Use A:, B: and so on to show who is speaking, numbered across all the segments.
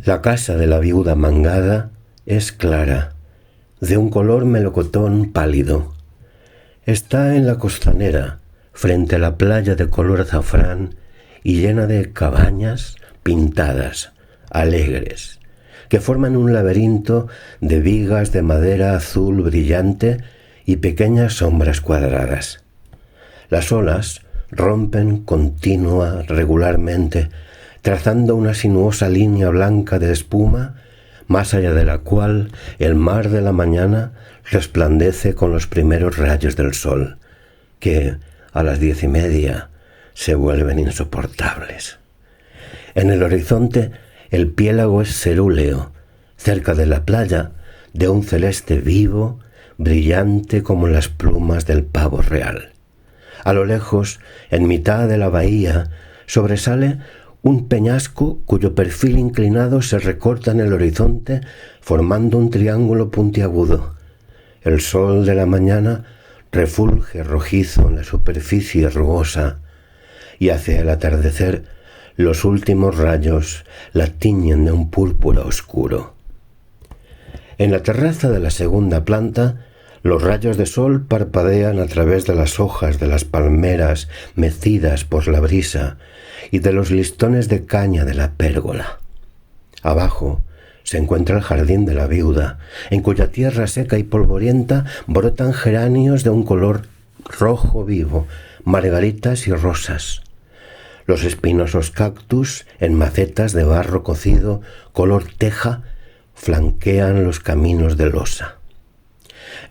A: La casa de la viuda mangada es clara, de un color melocotón pálido. Está en la costanera, frente a la playa de color azafrán y llena de cabañas pintadas, alegres, que forman un laberinto de vigas de madera azul brillante y pequeñas sombras cuadradas. Las olas rompen continua, regularmente, trazando una sinuosa línea blanca de espuma, más allá de la cual el mar de la mañana resplandece con los primeros rayos del sol, que a las 10:30 se vuelven insoportables. En el horizonte el piélago es cerúleo, cerca de la playa, de un celeste vivo, brillante como las plumas del pavo real. A lo lejos, en mitad de la bahía, sobresale un peñasco cuyo perfil inclinado se recorta en el horizonte formando un triángulo puntiagudo. El sol de la mañana refulge rojizo en la superficie rugosa y hacia el atardecer los últimos rayos la tiñen de un púrpura oscuro. En la terraza de la segunda planta, los rayos de sol parpadean a través de las hojas de las palmeras mecidas por la brisa y de los listones de caña de la pérgola. Abajo se encuentra el jardín de la viuda, en cuya tierra seca y polvorienta brotan geranios de un color rojo vivo, margaritas y rosas. Los espinosos cactus en macetas de barro cocido, color teja, flanquean los caminos de losa.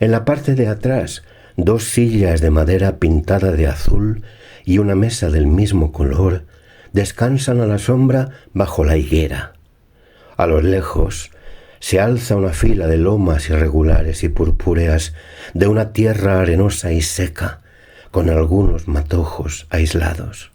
A: En la parte de atrás, 2 sillas de madera pintada de azul y una mesa del mismo color descansan a la sombra bajo la higuera. A lo lejos se alza una fila de lomas irregulares y purpúreas de una tierra arenosa y seca, con algunos matojos aislados.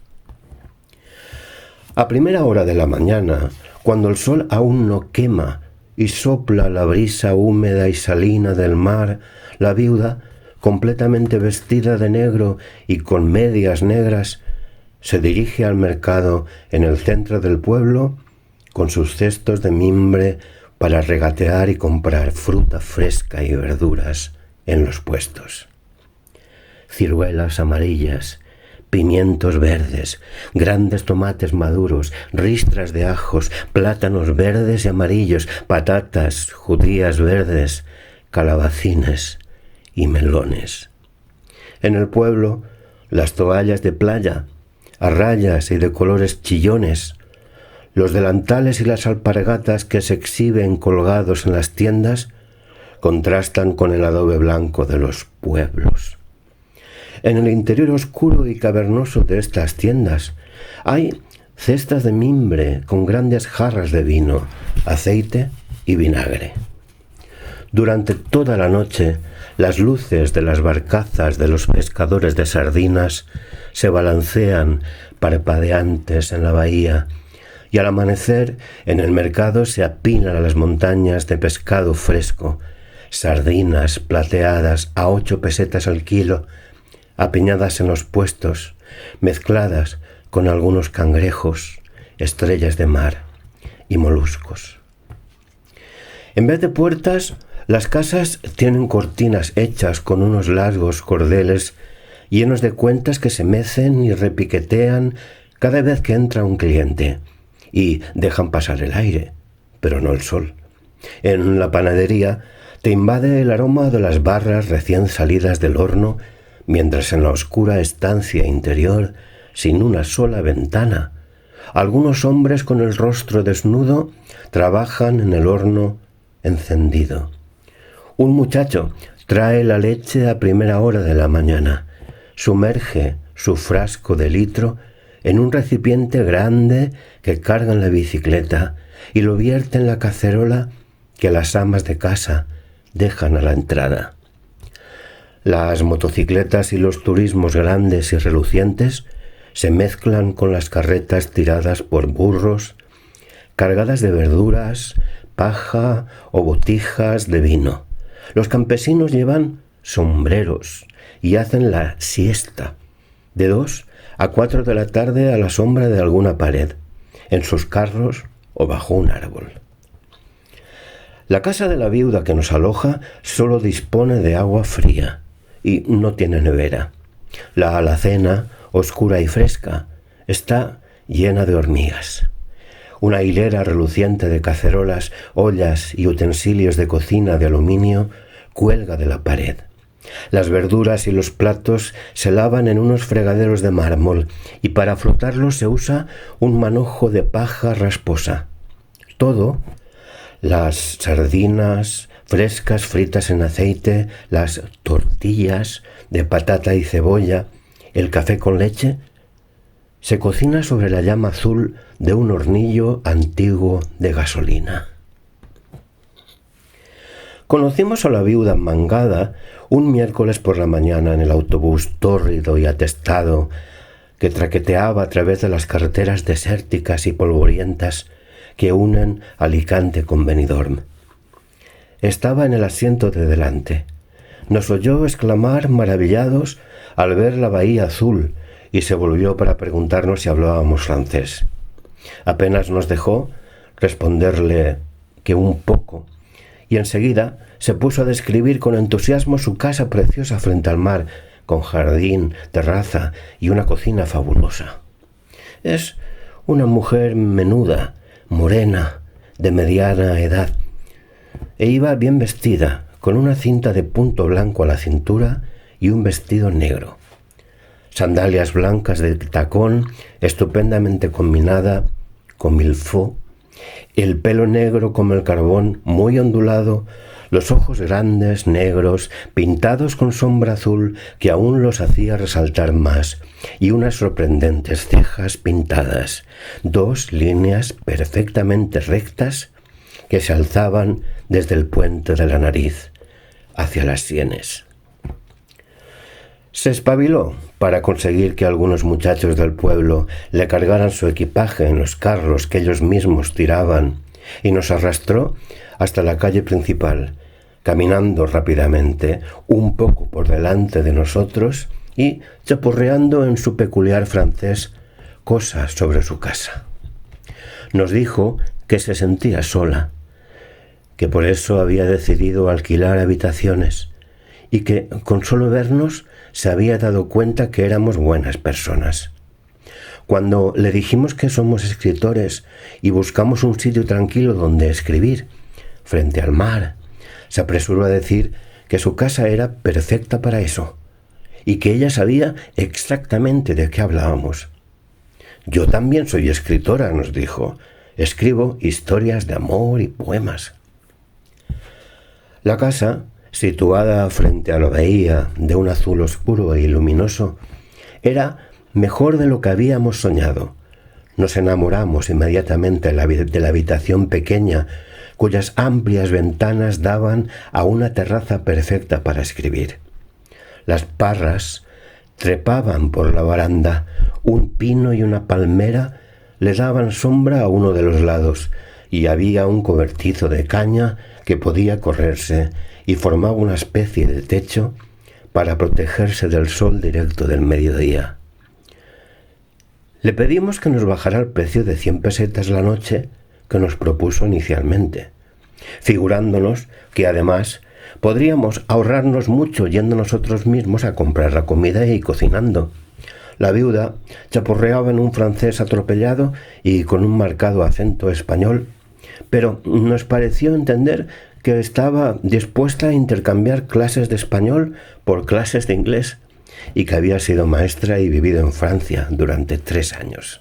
A: A primera hora de la mañana, cuando el sol aún no quema y sopla la brisa húmeda y salina del mar, la viuda, completamente vestida de negro y con medias negras, se dirige al mercado en el centro del pueblo con sus cestos de mimbre para regatear y comprar fruta fresca y verduras en los puestos. Ciruelas amarillas, pimientos verdes, grandes tomates maduros, ristras de ajos, plátanos verdes y amarillos, patatas, judías verdes, calabacines y melones. En el pueblo, las toallas de playa, a rayas y de colores chillones, los delantales y las alpargatas que se exhiben colgados en las tiendas contrastan con el adobe blanco de los pueblos. En el interior oscuro y cavernoso de estas tiendas hay cestas de mimbre con grandes jarras de vino, aceite y vinagre. Durante toda la noche, las luces de las barcazas de los pescadores de sardinas se balancean parpadeantes en la bahía, y al amanecer en el mercado se apilan a las montañas de pescado fresco, sardinas plateadas a 8 pesetas al kilo, apiñadas en los puestos, mezcladas con algunos cangrejos, estrellas de mar y moluscos. En vez de puertas, las casas tienen cortinas hechas con unos largos cordeles llenos de cuentas que se mecen y repiquetean cada vez que entra un cliente y dejan pasar el aire, pero no el sol. En la panadería te invade el aroma de las barras recién salidas del horno, mientras en la oscura estancia interior, sin una sola ventana, algunos hombres con el rostro desnudo trabajan en el horno encendido. Un muchacho trae la leche a primera hora de la mañana, sumerge su frasco de litro en un recipiente grande que carga en la bicicleta y lo vierte en la cacerola que las amas de casa dejan a la entrada. Las motocicletas y los turismos grandes y relucientes se mezclan con las carretas tiradas por burros, cargadas de verduras, paja o botijas de vino. Los campesinos llevan sombreros y hacen la siesta de 2 a 4 de la tarde a la sombra de alguna pared, en sus carros o bajo un árbol. La casa de la viuda que nos aloja solo dispone de agua fría y no tiene nevera. La alacena, oscura y fresca, está llena de hormigas. Una hilera reluciente de cacerolas, ollas y utensilios de cocina de aluminio cuelga de la pared. Las verduras y los platos se lavan en unos fregaderos de mármol y para frotarlos se usa un manojo de paja rasposa. Todo, las sardinas frescas fritas en aceite, las tortillas de patata y cebolla, el café con leche, se cocina sobre la llama azul de un hornillo antiguo de gasolina. Conocimos a la viuda Mangada un miércoles por la mañana en el autobús tórrido y atestado que traqueteaba a través de las carreteras desérticas y polvorientas que unen Alicante con Benidorm. Estaba en el asiento de delante. Nos oyó exclamar maravillados al ver la bahía azul y se volvió para preguntarnos si hablábamos francés. Apenas nos dejó responderle que un poco, y enseguida se puso a describir con entusiasmo su casa preciosa frente al mar, con jardín, terraza y una cocina fabulosa. Es una mujer menuda, morena, de mediana edad, e iba bien vestida, con una cinta de punto blanco a la cintura y un vestido negro. Sandalias blancas de tacón, estupendamente combinada con milfó, el pelo negro como el carbón, muy ondulado, los ojos grandes, negros, pintados con sombra azul que aún los hacía resaltar más, y unas sorprendentes cejas pintadas, 2 líneas perfectamente rectas que se alzaban desde el puente de la nariz hacia las sienes. Se espabiló para conseguir que algunos muchachos del pueblo le cargaran su equipaje en los carros que ellos mismos tiraban y nos arrastró hasta la calle principal, caminando rápidamente, un poco por delante de nosotros y chapurreando en su peculiar francés cosas sobre su casa. Nos dijo que se sentía sola, que por eso había decidido alquilar habitaciones y que con solo vernos se había dado cuenta que éramos buenas personas. Cuando le dijimos que somos escritores y buscamos un sitio tranquilo donde escribir, frente al mar, se apresuró a decir que su casa era perfecta para eso y que ella sabía exactamente de qué hablábamos. Yo también soy escritora, nos dijo. Escribo historias de amor y poemas. La casa, situada frente a la bahía de un azul oscuro e luminoso, era mejor de lo que habíamos soñado. Nos enamoramos inmediatamente de la habitación pequeña, cuyas amplias ventanas daban a una terraza perfecta para escribir. Las parras trepaban por la baranda, un pino y una palmera le daban sombra a uno de los lados, y había un cobertizo de caña que podía correrse y formaba una especie de techo para protegerse del sol directo del mediodía. Le pedimos que nos bajara el precio de 100 pesetas la noche que nos propuso inicialmente, figurándonos que además podríamos ahorrarnos mucho yendo nosotros mismos a comprar la comida y cocinando. La viuda chapurreaba en un francés atropellado y con un marcado acento español, pero nos pareció entender que estaba dispuesta a intercambiar clases de español por clases de inglés y que había sido maestra y vivido en Francia durante 3 años.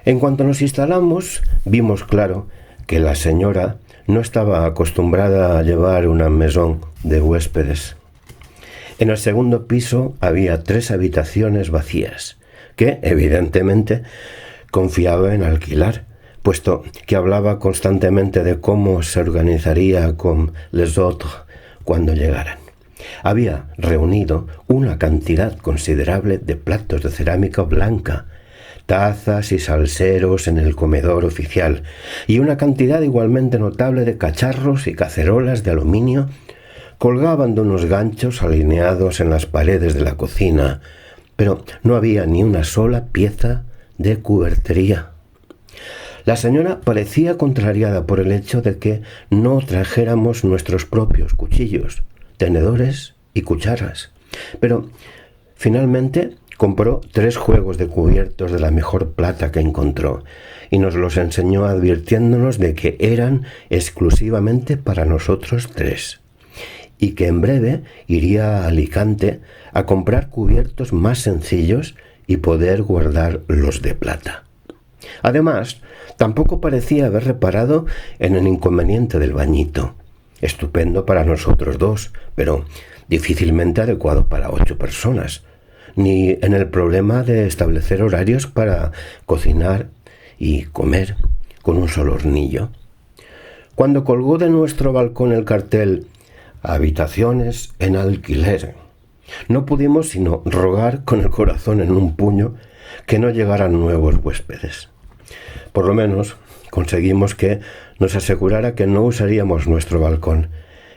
A: En cuanto nos instalamos, vimos claro que la señora no estaba acostumbrada a llevar una maison de huéspedes. En el segundo piso había 3 habitaciones vacías, que, evidentemente, confiaba en alquilar, puesto que hablaba constantemente de cómo se organizaría con les autres cuando llegaran. Había reunido una cantidad considerable de platos de cerámica blanca, tazas y salseros en el comedor oficial, y una cantidad igualmente notable de cacharros y cacerolas de aluminio colgaban de unos ganchos alineados en las paredes de la cocina, pero no había ni una sola pieza de cubertería. La señora parecía contrariada por el hecho de que no trajéramos nuestros propios cuchillos, tenedores y cucharas, pero finalmente compró 3 juegos de cubiertos de la mejor plata que encontró y nos los enseñó advirtiéndonos de que eran exclusivamente para nosotros 3 y que en breve iría a Alicante a comprar cubiertos más sencillos y poder guardar los de plata. Además, tampoco parecía haber reparado en el inconveniente del bañito, estupendo para nosotros 2, pero difícilmente adecuado para 8 personas, ni en el problema de establecer horarios para cocinar y comer con un solo hornillo. Cuando colgó de nuestro balcón el cartel «Habitaciones en alquiler», no pudimos sino rogar con el corazón en un puño que no llegaran nuevos huéspedes. Por lo menos conseguimos que nos asegurara que no usaríamos nuestro balcón,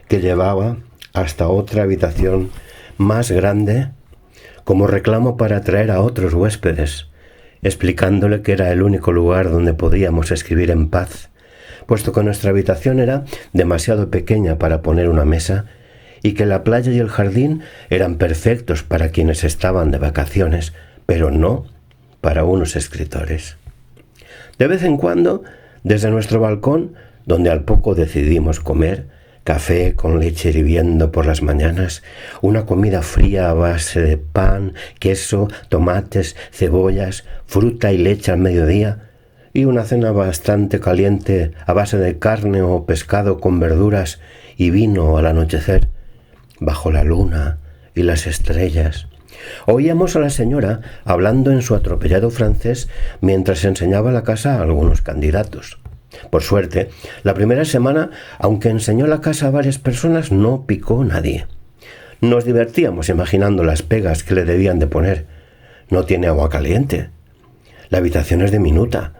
A: que llevaba hasta otra habitación más grande como reclamo para atraer a otros huéspedes, explicándole que era el único lugar donde podíamos escribir en paz, puesto que nuestra habitación era demasiado pequeña para poner una mesa y que la playa y el jardín eran perfectos para quienes estaban de vacaciones, pero no para unos escritores. De vez en cuando, desde nuestro balcón, donde al poco decidimos comer, café con leche hirviendo por las mañanas, una comida fría a base de pan, queso, tomates, cebollas, fruta y leche al mediodía, y una cena bastante caliente a base de carne o pescado con verduras y vino al anochecer, bajo la luna y las estrellas. Oíamos a la señora hablando en su atropellado francés mientras enseñaba la casa a algunos candidatos. Por suerte, la primera semana, aunque enseñó la casa a varias personas, no picó nadie. Nos divertíamos imaginando las pegas que le debían de poner. No tiene agua caliente. La habitación es diminuta.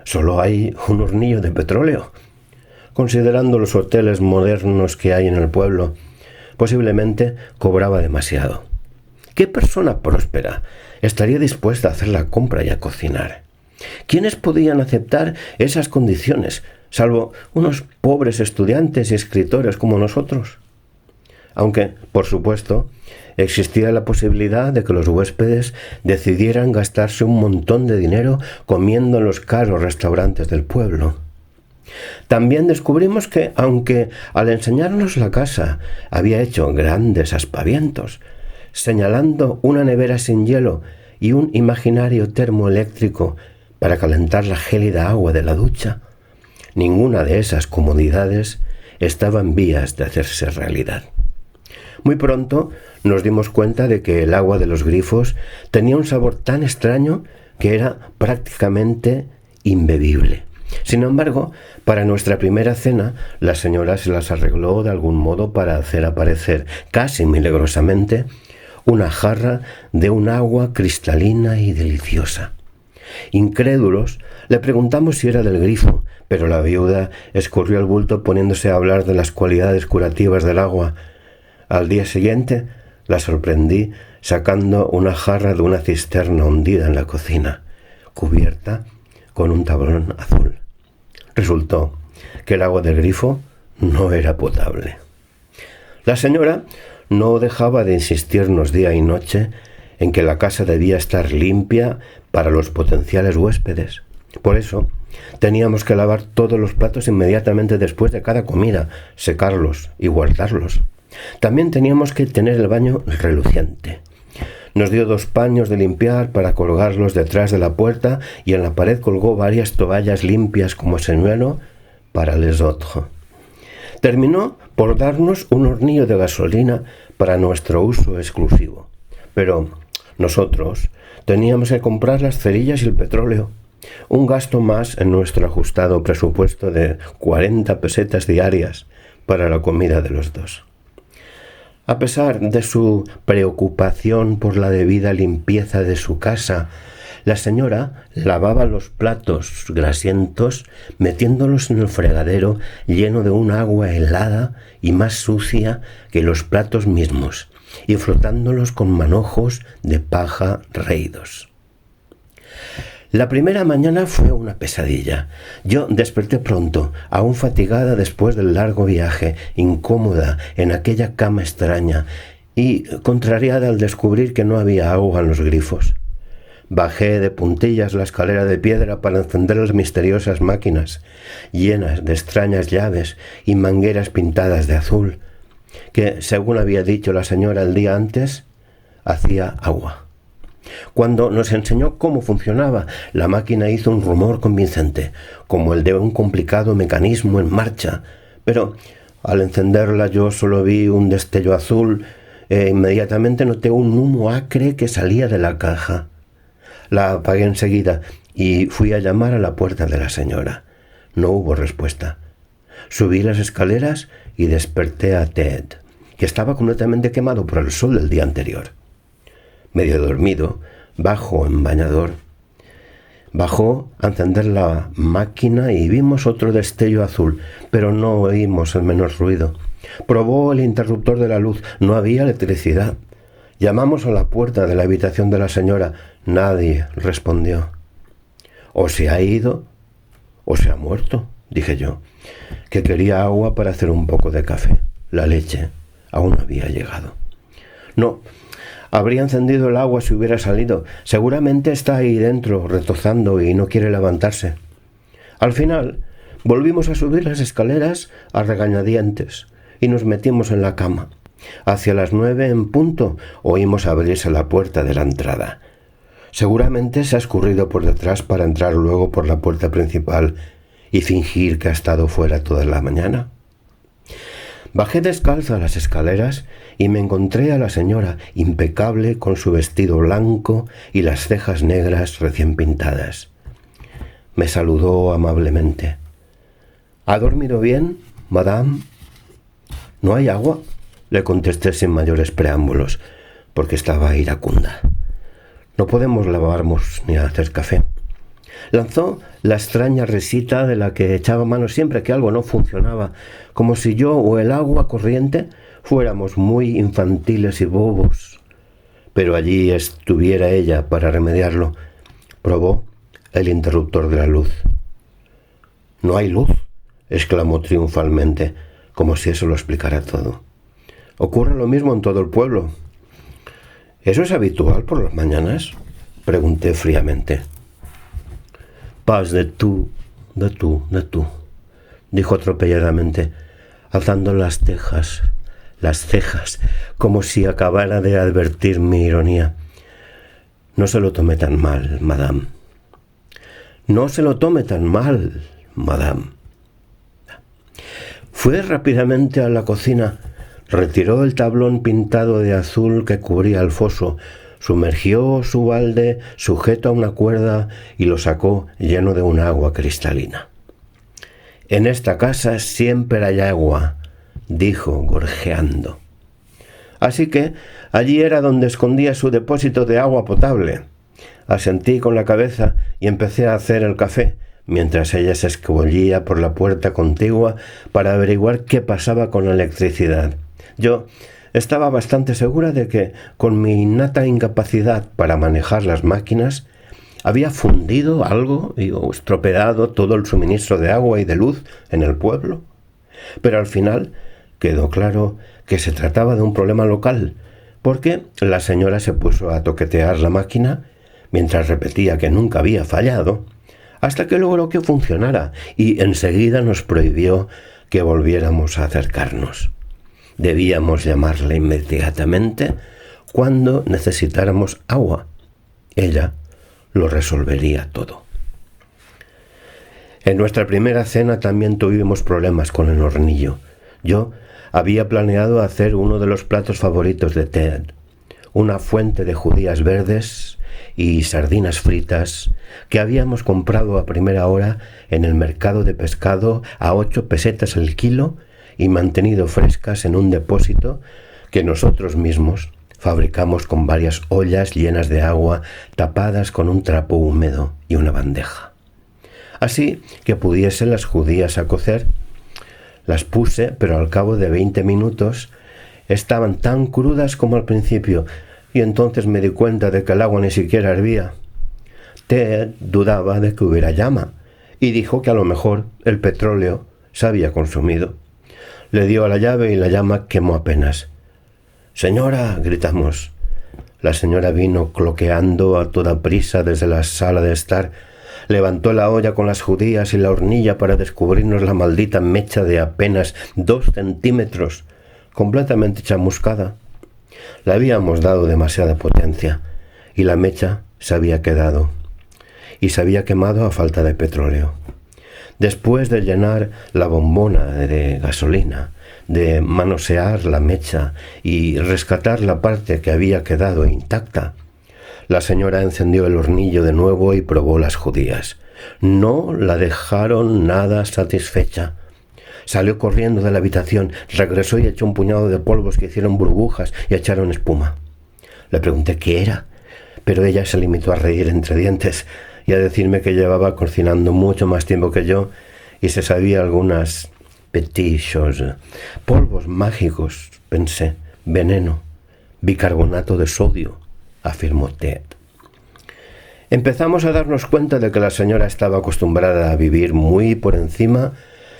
A: Solo hay un hornillo de petróleo. Considerando los hoteles modernos que hay en el pueblo, posiblemente cobraba demasiado. ¿Qué persona próspera estaría dispuesta a hacer la compra y a cocinar? ¿Quiénes podían aceptar esas condiciones, salvo unos pobres estudiantes y escritores como nosotros? Aunque, por supuesto, existía la posibilidad de que los huéspedes decidieran gastarse un montón de dinero comiendo en los caros restaurantes del pueblo. También descubrimos que, aunque al enseñarnos la casa había hecho grandes aspavientos, señalando una nevera sin hielo y un imaginario termoeléctrico para calentar la gélida agua de la ducha, ninguna de esas comodidades estaba en vías de hacerse realidad. Muy pronto nos dimos cuenta de que el agua de los grifos tenía un sabor tan extraño que era prácticamente imbebible. Sin embargo, para nuestra primera cena, la señora se las arregló de algún modo para hacer aparecer, casi milagrosamente, una jarra de un agua cristalina y deliciosa. Incrédulos, le preguntamos si era del grifo, pero la viuda escurrió el bulto poniéndose a hablar de las cualidades curativas del agua. Al día siguiente, la sorprendí sacando una jarra de una cisterna hundida en la cocina, cubierta con un tablón azul. Resultó que el agua del grifo no era potable. La señora no dejaba de insistirnos día y noche en que la casa debía estar limpia para los potenciales huéspedes. Por eso, teníamos que lavar todos los platos inmediatamente después de cada comida, secarlos y guardarlos. También teníamos que tener el baño reluciente. Nos dio 2 paños de limpiar para colgarlos detrás de la puerta y en la pared colgó varias toallas limpias como señuelo para les autres. Terminó por darnos un hornillo de gasolina para nuestro uso exclusivo. Pero nosotros teníamos que comprar las cerillas y el petróleo, un gasto más en nuestro ajustado presupuesto de 40 pesetas diarias para la comida de los 2. A pesar de su preocupación por la debida limpieza de su casa, la señora lavaba los platos grasientos metiéndolos en el fregadero lleno de un agua helada y más sucia que los platos mismos y frotándolos con manojos de paja raídos. La primera mañana fue una pesadilla. Yo desperté pronto, aún fatigada después del largo viaje, incómoda en aquella cama extraña y contrariada al descubrir que no había agua en los grifos. Bajé de puntillas la escalera de piedra para encender las misteriosas máquinas, llenas de extrañas llaves y mangueras pintadas de azul, que, según había dicho la señora el día antes, hacía agua. Cuando nos enseñó cómo funcionaba, la máquina hizo un rumor convincente, como el de un complicado mecanismo en marcha, pero al encenderla yo solo vi un destello azul e inmediatamente noté un humo acre que salía de la caja. La apagué enseguida y fui a llamar a la puerta de la señora. No hubo respuesta. Subí las escaleras y desperté a Ted, que estaba completamente quemado por el sol del día anterior. Medio dormido, bajo en bañador. Bajó a encender la máquina y vimos otro destello azul, pero no oímos el menor ruido. Probó el interruptor de la luz, no había electricidad. Llamamos a la puerta de la habitación de la señora. Nadie respondió. O se ha ido o se ha muerto, dije yo, que quería agua para hacer un poco de café. La leche aún no había llegado. No, habría encendido el agua si hubiera salido. Seguramente está ahí dentro, retozando y no quiere levantarse. Al final, volvimos a subir las escaleras a regañadientes y nos metimos en la cama. Hacia las 9 en punto oímos abrirse la puerta de la entrada. Seguramente se ha escurrido por detrás para entrar luego por la puerta principal y fingir que ha estado fuera toda la mañana. Bajé descalza las escaleras y me encontré a la señora, impecable, con su vestido blanco y las cejas negras recién pintadas. Me saludó amablemente. ¿Ha dormido bien, madame? ¿No hay agua?, le contesté sin mayores preámbulos, porque estaba iracunda. No podemos lavarnos ni hacer café. Lanzó la extraña risita de la que echaba mano siempre que algo no funcionaba, como si yo o el agua corriente fuéramos muy infantiles y bobos. Pero allí estuviera ella para remediarlo. Probó el interruptor de la luz. «¿No hay luz?», exclamó triunfalmente, como si eso lo explicara todo. «Ocurre lo mismo en todo el pueblo». «¿Eso es habitual por las mañanas?», pregunté fríamente. «Pas de tú, dijo atropelladamente, alzando las cejas, como si acabara de advertir mi ironía. «No se lo tome tan mal, madame». «No se lo tome tan mal, madame». Fue rápidamente a la cocina, retiró el tablón pintado de azul que cubría el foso, sumergió su balde sujeto a una cuerda y lo sacó lleno de un agua cristalina. «En esta casa siempre hay agua», dijo gorjeando. Así que allí era donde escondía su depósito de agua potable. Asentí con la cabeza y empecé a hacer el café, mientras ella se escabullía por la puerta contigua para averiguar qué pasaba con la electricidad. Yo estaba bastante segura de que, con mi innata incapacidad para manejar las máquinas, había fundido algo o estropeado todo el suministro de agua y de luz en el pueblo. Pero al final quedó claro que se trataba de un problema local, porque la señora se puso a toquetear la máquina mientras repetía que nunca había fallado, hasta que logró que funcionara y enseguida nos prohibió que volviéramos a acercarnos. Debíamos llamarla inmediatamente cuando necesitáramos agua. Ella lo resolvería todo. En nuestra primera cena también tuvimos problemas con el hornillo. Yo había planeado hacer uno de los platos favoritos de Ted, una fuente de judías verdes y sardinas fritas que habíamos comprado a primera hora en el mercado de pescado a 8 pesetas el kilo y mantenido frescas en un depósito que nosotros mismos fabricamos con varias ollas llenas de agua tapadas con un trapo húmedo y una bandeja. Así que pudiesen las judías a cocer. Las puse, pero al cabo de 20 minutos estaban tan crudas como al principio, y entonces me di cuenta de que el agua ni siquiera hervía. Ted dudaba de que hubiera llama y dijo que a lo mejor el petróleo se había consumido. Le dio a la llave y la llama quemó apenas. «¡Señora!», gritamos. La señora vino cloqueando a toda prisa desde la sala de estar. Levantó la olla con las judías y la hornilla para descubrirnos la maldita mecha de apenas 2 centímetros, completamente chamuscada. Le habíamos dado demasiada potencia y la mecha se había quedado y se había quemado a falta de petróleo. Después de llenar la bombona de gasolina, de manosear la mecha y rescatar la parte que había quedado intacta, la señora encendió el hornillo de nuevo y probó las judías. No la dejaron nada satisfecha. Salió corriendo de la habitación, regresó y echó un puñado de polvos que hicieron burbujas y echaron espuma. Le pregunté qué era, pero ella se limitó a reír entre dientes y a decirme que llevaba cocinando mucho más tiempo que yo y se sabía algunas petites choses. Polvos mágicos, pensé. Veneno. Bicarbonato de sodio, afirmó Ted. Empezamos a darnos cuenta de que la señora estaba acostumbrada a vivir muy por encima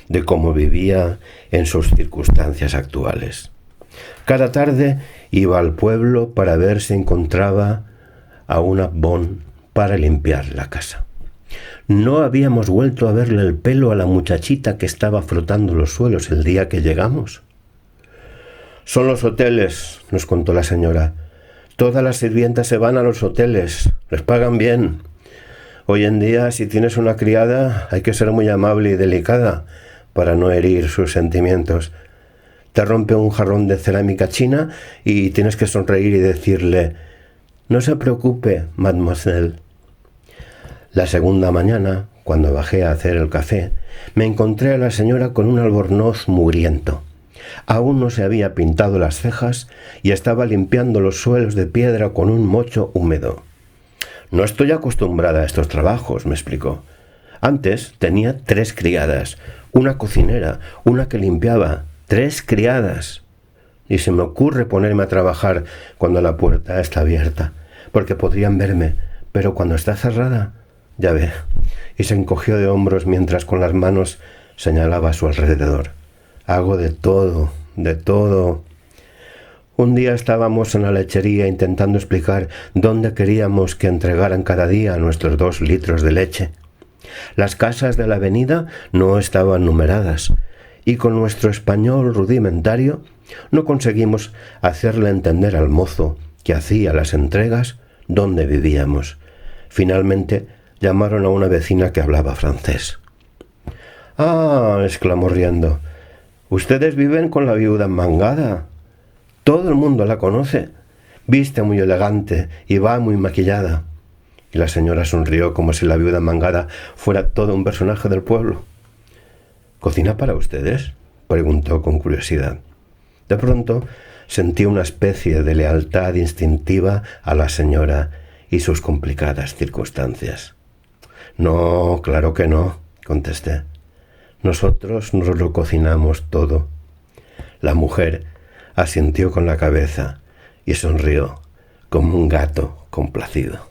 A: de cómo vivía en sus circunstancias actuales. Cada tarde iba al pueblo para ver si encontraba a una bon para limpiar la casa. No habíamos vuelto a verle el pelo a la muchachita que estaba frotando los suelos el día que llegamos. «Son los hoteles», nos contó la señora. «Todas las sirvientas se van a los hoteles, les pagan bien. Hoy en día, si tienes una criada, hay que ser muy amable y delicada para no herir sus sentimientos. Te rompe un jarrón de cerámica china y tienes que sonreír y decirle: «No se preocupe, mademoiselle». La segunda mañana, cuando bajé a hacer el café, me encontré a la señora con un albornoz mugriento. Aún no se había pintado las cejas y estaba limpiando los suelos de piedra con un mocho húmedo. «No estoy acostumbrada a estos trabajos», me explicó. «Antes tenía 3 criadas, una cocinera, una que limpiaba, 3 criadas. Y se me ocurre ponerme a trabajar cuando la puerta está abierta, porque podrían verme, pero cuando está cerrada, ya ve». Y se encogió de hombros mientras con las manos señalaba a su alrededor. «Hago de todo, de todo». Un día estábamos en la lechería intentando explicar dónde queríamos que entregaran cada día nuestros 2 litros de leche. Las casas de la avenida no estaban numeradas y con nuestro español rudimentario no conseguimos hacerle entender al mozo que hacía las entregas dónde vivíamos. Finalmente llamaron a una vecina que hablaba francés. «Ah», exclamó riendo, «ustedes viven con la viuda mangada. Todo el mundo la conoce. Viste muy elegante y va muy maquillada». Y la señora sonrió como si la viuda mangada fuera todo un personaje del pueblo. «¿Cocina para ustedes?», preguntó con curiosidad. De pronto sentí una especie de lealtad instintiva a la señora y sus complicadas circunstancias. «No, claro que no», contesté. «Nosotros nos lo cocinamos todo». La mujer asintió con la cabeza y sonrió como un gato complacido.